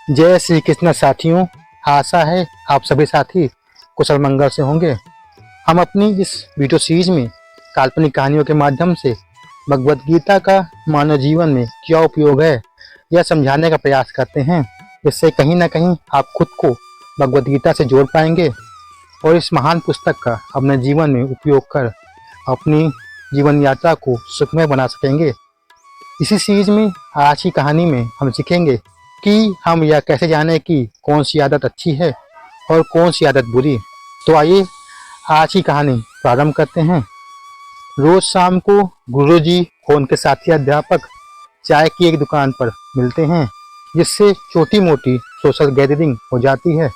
जय श्री कृष्ण साथियों। आशा है आप सभी साथी कुशल मंगल से होंगे। हम अपनी इस वीडियो सीरीज में काल्पनिक कहानियों के माध्यम से भगवद गीता का मानव जीवन में क्या उपयोग है यह समझाने का प्रयास करते हैं। इससे कहीं ना कहीं आप खुद को भगवद गीता से जोड़ पाएंगे और इस महान पुस्तक का अपने जीवन में उपयोग कर अपनी जीवन यात्रा को सुखमय बना सकेंगे। इसी सीरीज में आज की कहानी में हम सीखेंगे कि हम यह कैसे जानें कि कौन सी आदत अच्छी है और कौन सी आदत बुरी। तो आइए आज की कहानी प्रारंभ करते हैं। रोज शाम को गुरुजी और उनके साथी अध्यापक चाय की एक दुकान पर मिलते हैं, जिससे छोटी मोटी सोशल गैदरिंग हो जाती है।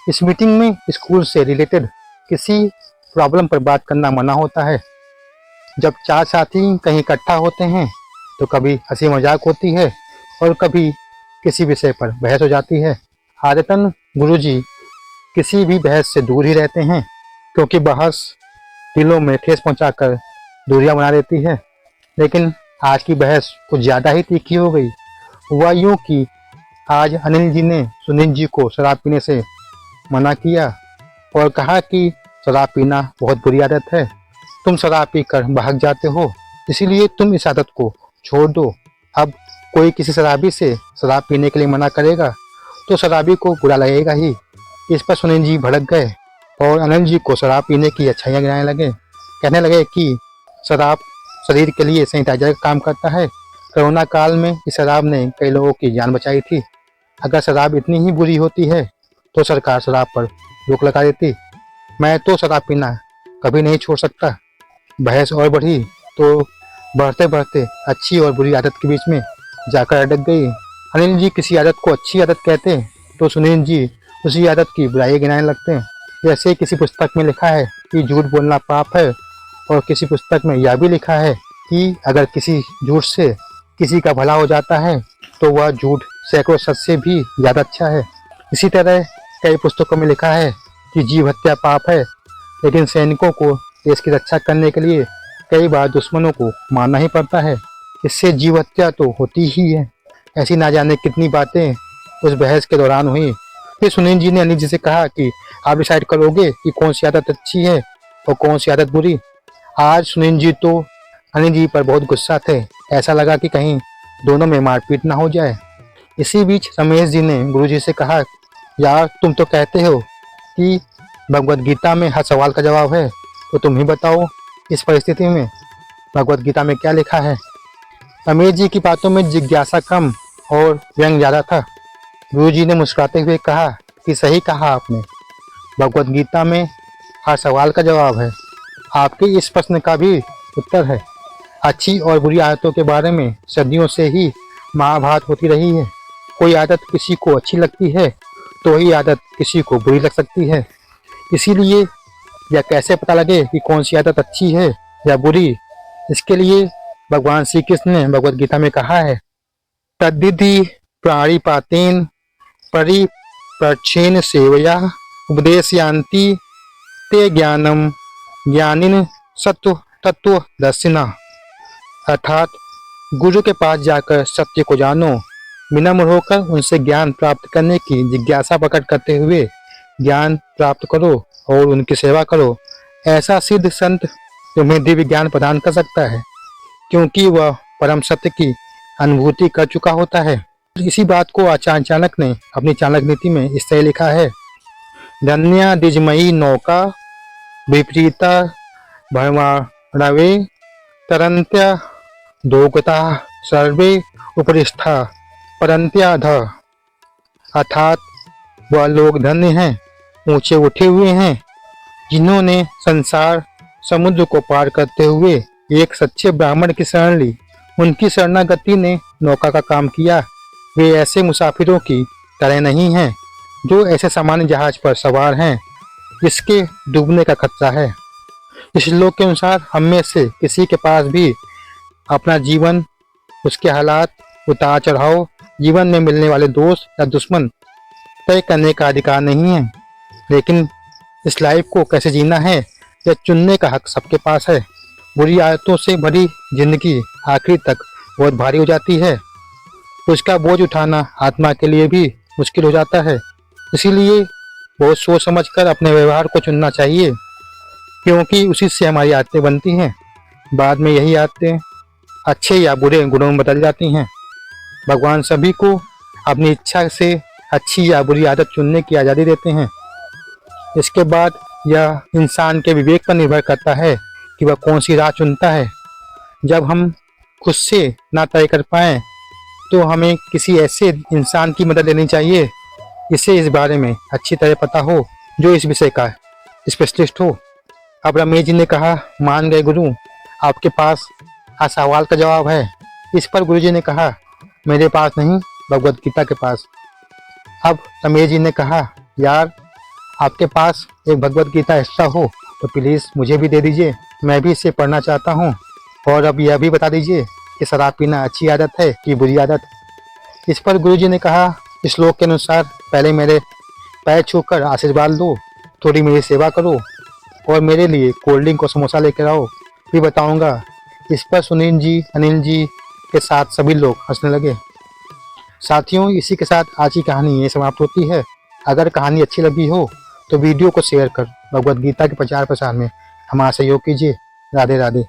इस मीटिंग में स्कूल से रिलेटेड किसी प्रॉब्लम पर बात करना मना होता है। जब चार साथी कहीं इकट्ठा होते हैं तो कभी हंसी मजाक होती है और कभी किसी विषय पर बहस हो जाती है। आदतन गुरुजी किसी भी बहस से दूर ही रहते हैं, क्योंकि बहस दिलों में ठेस पहुंचाकर दूरियां बना देती है। लेकिन आज की बहस कुछ ज़्यादा ही तीखी हो गई। हुआ यूँ कि आज अनिल जी ने सुनील जी को शराब पीने से मना किया और कहा कि शराब पीना बहुत बुरी आदत है। तुम शराब पीकर भाग जाते हो, इसीलिए तुम इस आदत को छोड़ दो। अब कोई किसी शराबी से शराब पीने के लिए मना करेगा तो शराबी को बुरा लगेगा ही। इस पर सुनील जी भड़क गए और अनिल जी को शराब पीने की अच्छाइयाँ गिनाने लगे। कहने लगे कि शराब शरीर के लिए सैनिटाइजर का काम करता है। कोरोना काल में इस शराब ने कई लोगों की जान बचाई थी। अगर शराब इतनी ही बुरी होती है तो सरकार शराब पर रोक लगा देती। मैं तो शराब पीना कभी नहीं छोड़ सकता। बहस और बढ़ी तो बढ़ते बढ़ते अच्छी और बुरी आदत के बीच में जाकर अटक गई। अनिल जी किसी आदत को अच्छी आदत कहते तो सुनील जी उसी आदत की बुराई गिनाने लगते। जैसे किसी पुस्तक में लिखा है कि झूठ बोलना पाप है, और किसी पुस्तक में यह भी लिखा है कि अगर किसी झूठ से किसी का भला हो जाता है तो वह झूठ सैकड़ों सच से भी ज़्यादा अच्छा है। इसी तरह कई पुस्तकों में लिखा है कि जीव हत्या पाप है, लेकिन सैनिकों को देश की रक्षा करने के लिए कई बार दुश्मनों को मारना ही पड़ता है। इससे जीव हत्या तो होती ही है। ऐसी ना जाने कितनी बातें उस बहस के दौरान हुई। फिर सुनील जी ने अनिल जी से कहा कि आप डिसाइड करोगे कि कौन सी आदत अच्छी है और कौन सी आदत बुरी। आज सुनील जी तो अनिल जी पर बहुत गुस्सा थे। ऐसा लगा कि कहीं दोनों में मारपीट ना हो जाए। इसी बीच रमेश जी ने गुरु जी से कहा, यार तुम तो कहते हो कि भगवद गीता में हर सवाल का जवाब है, तो तुम ही बताओ इस परिस्थिति में भगवद गीता में क्या लिखा है। रमेश जी की बातों में जिज्ञासा कम और व्यंग ज़्यादा था। गुरु जी ने मुस्कुराते हुए कहा कि सही कहा आपने, भगवद गीता में हर सवाल का जवाब है। आपके इस प्रश्न का भी उत्तर है। अच्छी और बुरी आदतों के बारे में सदियों से ही महाभारत होती रही है। कोई आदत किसी को अच्छी लगती है तो वही आदत किसी को बुरी लग सकती है। इसीलिए यह कैसे पता लगे कि कौन सी आदत अच्छी है या बुरी, इसके लिए भगवान श्री कृष्ण ने भगवद गीता में कहा है, तद्विधि प्राणिपातेन परिप्रच्छेन सेवया उपदेशयान्ति ते ज्ञानम ज्ञानिन सत्व तत्वदर्शिना। अर्थात गुरु के पास जाकर सत्य को जानो, विनम्र होकर उनसे ज्ञान प्राप्त करने की जिज्ञासा प्रकट करते हुए ज्ञान प्राप्त करो और उनकी सेवा करो। ऐसा सिद्ध संत तुम्हें दिव्य ज्ञान प्रदान कर सकता है, क्योंकि वह परम सत्य की अनुभूति कर चुका होता है। इसी बात को आचार्य चाणक्य ने अपनी चाणक्य नीति में इस तरह लिखा है, धन्या दिजमयी नौका विपरीता भरमाणवे तरंत्या दोगता सर्वे उपरिष्ठा परंत्याध। अर्थात वह लोग धन्य हैं, ऊंचे उठे हुए हैं, जिन्होंने संसार समुद्र को पार करते हुए एक सच्चे ब्राह्मण की शरण ली। उनकी शरणागति ने नौका का काम किया। वे ऐसे मुसाफिरों की तरह नहीं हैं जो ऐसे सामान्य जहाज पर सवार हैं जिसके डूबने का खतरा है। इस श्लोक के अनुसार हम में से किसी के पास भी अपना जीवन, उसके हालात, उतार चढ़ाव, जीवन में मिलने वाले दोस्त या दुश्मन तय करने का अधिकार नहीं है। लेकिन इस लाइफ को कैसे जीना है यह चुनने का हक सबके पास है। बुरी आदतों से भरी जिंदगी आखिर तक बहुत भारी हो जाती है। उसका बोझ उठाना आत्मा के लिए भी मुश्किल हो जाता है। इसीलिए बहुत सोच समझकर अपने व्यवहार को चुनना चाहिए, क्योंकि उसी से हमारी आदतें बनती हैं। बाद में यही आदतें अच्छे या बुरे गुणों में बदल जाती हैं। भगवान सभी को अपनी इच्छा से अच्छी या बुरी आदत चुनने की आज़ादी देते हैं। इसके बाद यह इंसान के विवेक पर निर्भर करता है कि वह कौन सी राह चुनता है। जब हम खुद से ना तय कर पाएँ तो हमें किसी ऐसे इंसान की मदद लेनी चाहिए जिसे इस बारे में अच्छी तरह पता हो, जो इस विषय का स्पेशलिस्ट हो। अब रमेश जी ने कहा, मान गए गुरु, आपके पास सवाल का जवाब है। इस पर गुरु जी ने कहा, मेरे पास नहीं, भगवत गीता के पास। अब रमेश जी ने कहा, यार आपके पास एक भगवत गीता ऐसा हो तो प्लीज़ मुझे भी दे दीजिए, मैं भी इसे पढ़ना चाहता हूँ। और अब यह भी बता दीजिए कि शराब पीना अच्छी आदत है कि बुरी आदत। इस पर गुरु जी ने कहा, श्लोक के अनुसार पहले मेरे पैर छूकर आशीर्वाद लो, थोड़ी मेरी सेवा करो और मेरे लिए कोल्ड ड्रिंक और समोसा लेकर आओ, फिर बताऊंगा। इस पर सुनील जी, अनिल जी के साथ सभी लोग हंसने लगे। साथियों, इसी के साथ आज की कहानी ये समाप्त होती है। अगर कहानी अच्छी लगी हो तो वीडियो को शेयर कर भगवत गीता के प्रचार प्रसार में हमारा सहयोग कीजिए। राधे राधे।